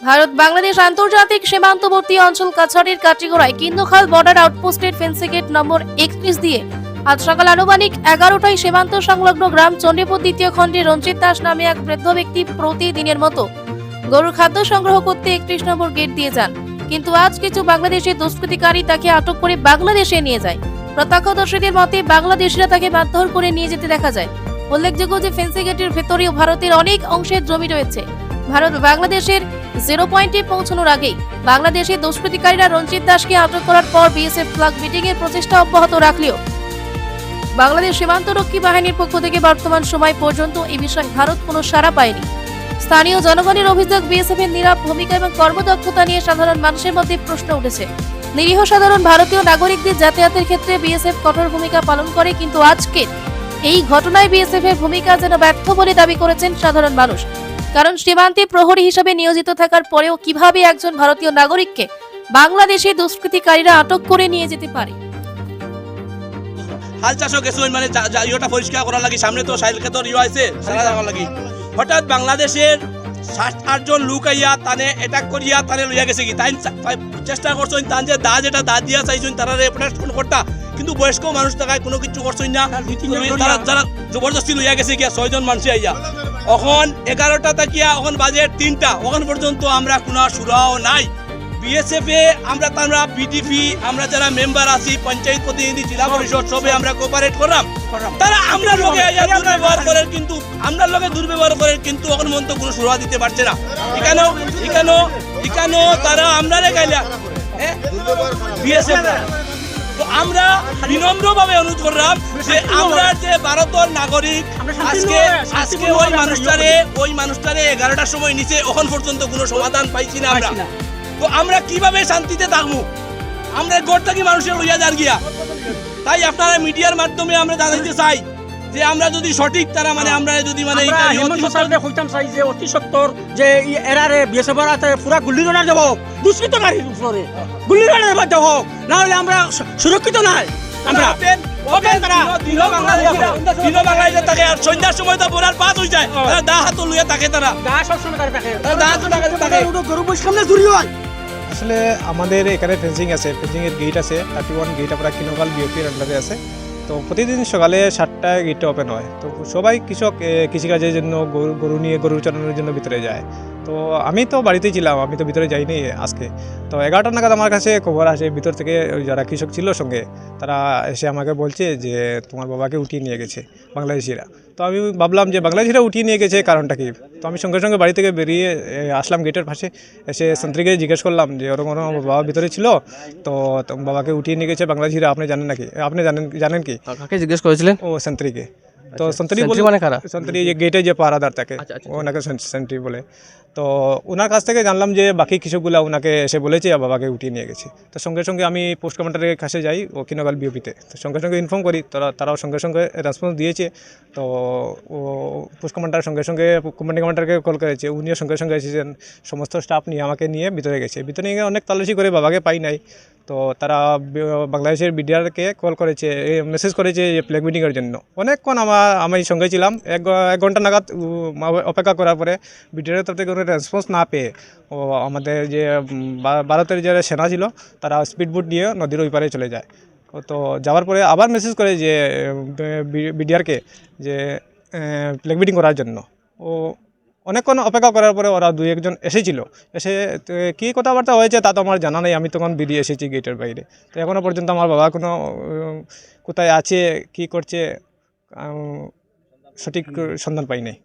ভারত বাংলাদেশ আন্তর্জাতিক সীমান্তবর্তী অঞ্চল কাছাড়ের কাটিগড়ায় কিন্দখাল বর্ডার আউটপোস্টের ফেন্সি গেট নম্বর 31 দিয়ে আজ সকাল আনুমানিক 11টায় সীমান্ত সংলগ্ন গ্রাম চণ্ডীপুর দ্বিতীয় খণ্ডে রঞ্জিত দাস নামে এক বৃদ্ধ ব্যক্তি প্রতিদিনের মতো গরুর খাদ্য সংগ্রহ করতে 31 নম্বর গেট দিয়ে যান। কিন্তু আজ কিছু বাংলাদেশি দুষ্কৃতিকারী তাকে আটক করে বাংলাদেশে নিয়ে যায়। প্রত্যক্ষদর্শীদের মতে বাংলাদেশিরা তাকে মারধর করে নিয়ে যেতে দেখা যায়। উল্লেখযোগ্য যে ফেন্সি গেটের ভেতরেও ভারতের অনেক অংশের জমি রয়েছে। ভারত বাংলাদেশের 0 পয়েন্টে পৌঁছানোর আগেই বাংলাদেশের দুষ্কৃতিকারীরা রঞ্জিত দাসকে আটক করার পর বিএসএফ ফ্ল্যাগ মিটিং এর প্রচেষ্টা অব্যাহত রাখলেও বাংলাদেশ সীমান্তরক্ষী বাহিনীর পক্ষ থেকে বর্তমান সময় পর্যন্ত এই বিষয়ে ভারত কোনো সাড়া পায়নি। স্থানীয় জনগণের অভিযোগ, বিএসএফ এর নীরব ভূমিকা এবং কর্মদক্ষতা নিয়ে সাধারণ মানুষের মধ্যে প্রশ্ন উঠেছে। নিরীহ সাধারণ ভারতীয় নাগরিকদের যাতায়াতের ক্ষেত্রে বিএসএফ কঠোর ভূমিকা পালন করে, কিন্তু আজকের এই ঘটনায় বিএসএফ এর ভূমিকা যেন ব্যর্থ বলে দাবি করেছেন সাধারণ মানুষ। কারণ সীমান্তে প্রহরী হিসেবে নিয়োজিত থাকার পরেও কিভাবে একজন ভারতীয় নাগরিককে বাংলাদেশি দুষ্কৃতিকারীরা আটক করে নিয়ে যেতে পারে। হাল চাষও গেছিল মানে ইয়েটা পরিষ্কার করার লাগি, সামনে তো সাইল ক্ষেতর ইয়ে আছে সারা যাওয়ার লাগি, হঠাৎ বাংলাদেশের 7-8 জন লোক আইয়া তানে অ্যাটাক করিয়া তানে লইয়া গেছে কি তাই চেষ্টা করছেন তান যে দা যেটা দা দিয়া চাইছেন তারা প্রোটেকশন করতা, কিন্তু বয়স্ক মানুষ টাকায় কোনো কিছু করছেন না, যারা জবরদস্তি লইয়া গেছে গিয়া 6 জন মানুষ আইয়া। এখন 11টা তাকিয়া এখন বাজে 3টা, এখন পর্যন্ত আমরা কোনো সুরাও নাই। বিএসএফ এ আমরা তারা বিডিপি আমরা যারা মেম্বার আছি, পঞ্চায়েত প্রতিনিধি, জেলা পরিষদ সবে আমরা কোঅপারেট করলাম, তারা আমরা লোকে দুর্ব্যবহার করেন, কিন্তু আমরা লোকে দুর্ব্যবহার করেন, কিন্তু এখন পর্যন্ত কোনো সুরা দিতে পারছে না। এখানেও তারা আমরা গাইলা বিএসএফ। তো আমরা বিনম্রভাবে অনুরোধ করলাম যে আমরা যে ভারতের নাগরিক আজকে ওই মানুষটারে 11টার সময় নিচে এখন পর্যন্ত কোনো সমাধান পাইছি না আমরা। তো আমরা কিভাবে শান্তিতে থাকবো? আমরা গোট থাকি মানুষের লইয়া যার গিয়া। তাই আপনারা মিডিয়ার মাধ্যমে আমরা জানাইতে চাই যে আমরা যদি সঠিক তারা মানে আমরা যদি মানে হইতাম চাই যে অতি সত্তর যে এরারে বিএসএফের হাতে পুরা গুলি রানা দেব, দুষ্কৃতকারীর উপরে গুলি রানা দেব, না হলে আমরা সুরক্ষিত নাই। আমরা বাংলাদেশে থাকে আর সন্ধ্যার সময় তো বোরার পাস হয়ে যায়, দা হাত লইয়া থাকে, তারা দা সবসময় থাকে গরু বৈশ সামনে চুরি হয়। আসলে আমাদের এখানে ফেন্সিং আছে, ফেন্সিংয়ের গেট আছে 31 গেট, আমরা কিনোকাল বিওপির আন্ডারে আছে। তো প্রতিদিন সকালে 7টায় গেটটা ওপেন হয়। তো সবাই কৃষক কৃষিকাজের জন্য গরু নিয়ে গরু চালানোর জন্য ভিতরে যায়। তো আমি তো বাড়িতেই ছিলাম, আমি তো ভিতরে যাইনি আজকে। তো 11টা নাগাদ আমার কাছে খবর আসে ভিতর থেকে, যারা কৃষক ছিল সঙ্গে তারা এসে আমাকে বলছে যে তোমার বাবাকে উঠিয়ে নিয়ে গেছে বাংলাদেশিরা। তো আমি ভাবলাম যে বাংলাদেশিরা উঠিয়ে নিয়ে গেছে, কারণটা কি? তো আমি সঙ্গে সঙ্গে বাড়ি থেকে বেরিয়ে আসলাম গেটের পাশে, এসে সন্ত্রীকে জিজ্ঞেস করলাম যে ওরকম বাবা ভিতরে ছিল, তো বাবাকে উঠিয়ে নিয়ে গেছে বাংলাদেশিরা, আপনি জানেন নাকি? আপনি জানেন কি? কাকে জিজ্ঞেস করেছিলেন? ও সন্ত্রীকে। তো সেন্ট্রি মানে কারা? সন্ত্রী যে গেটে যে পাহারাদার থাকে ওনাকে সেন্ট্রি বলে। তো ওনার কাছ থেকে জানলাম যে বাকি কৃষকগুলো ওনাকে এসে বলেছে আর বাবাকে উঠিয়ে নিয়ে গেছে। তো সঙ্গে সঙ্গে আমি পোস্ট কমান্ডারের কাছে যাই ও কিনোকাল বিওপিতে, তো সঙ্গে সঙ্গে ইনফর্ম করি, তারাও সঙ্গে সঙ্গে রেসপন্স দিয়েছে। তো ও পোস্ট কমান্ডার সঙ্গে সঙ্গে কমান্ডিং কমান্ডারকে কল করেছে, উনিও সঙ্গে সঙ্গে এসেছেন, সমস্ত স্টাফ নিয়ে আমাকে নিয়ে ভিতরে গেছে। ভিতরে গিয়ে অনেক তালাশি করে বাবাকে পাই নাই। তো তারা বাংলাদেশের বিডিআরকে কল করেছে, মেসেজ করেছে ফ্ল্যাগ মিটিংয়ের জন্য। অনেকক্ষণ আমি সঙ্গে ছিলাম, 1 ঘন্টা নাগাদ অপেক্ষা করার পরে বিডিআরের তরফ থেকে কোনো রেসপন্স না পেয়ে ও আমাদের যে ভারতের যে সেনা ছিল তারা স্পিডবোট নিয়ে নদীর ওই পারে চলে যায়। তো যাওয়ার পরে আবার মেসেজ করে যে বিডিআরকে যে ফ্ল্যাগ মিটিং করার জন্য। ও অনেকক্ষণ অপেক্ষা করার পরে ওরা 2-1 জন এসেছিল, এসে কী কথাবার্তা হয়েছে তা তো আমার জানা নেই, আমি তখন বেরিয়ে এসেছি গেটের বাইরে। তো এখনও পর্যন্ত আমার বাবা কোনো কোথায় আছে, কী করছে, সঠিক সন্ধান পাই নাই।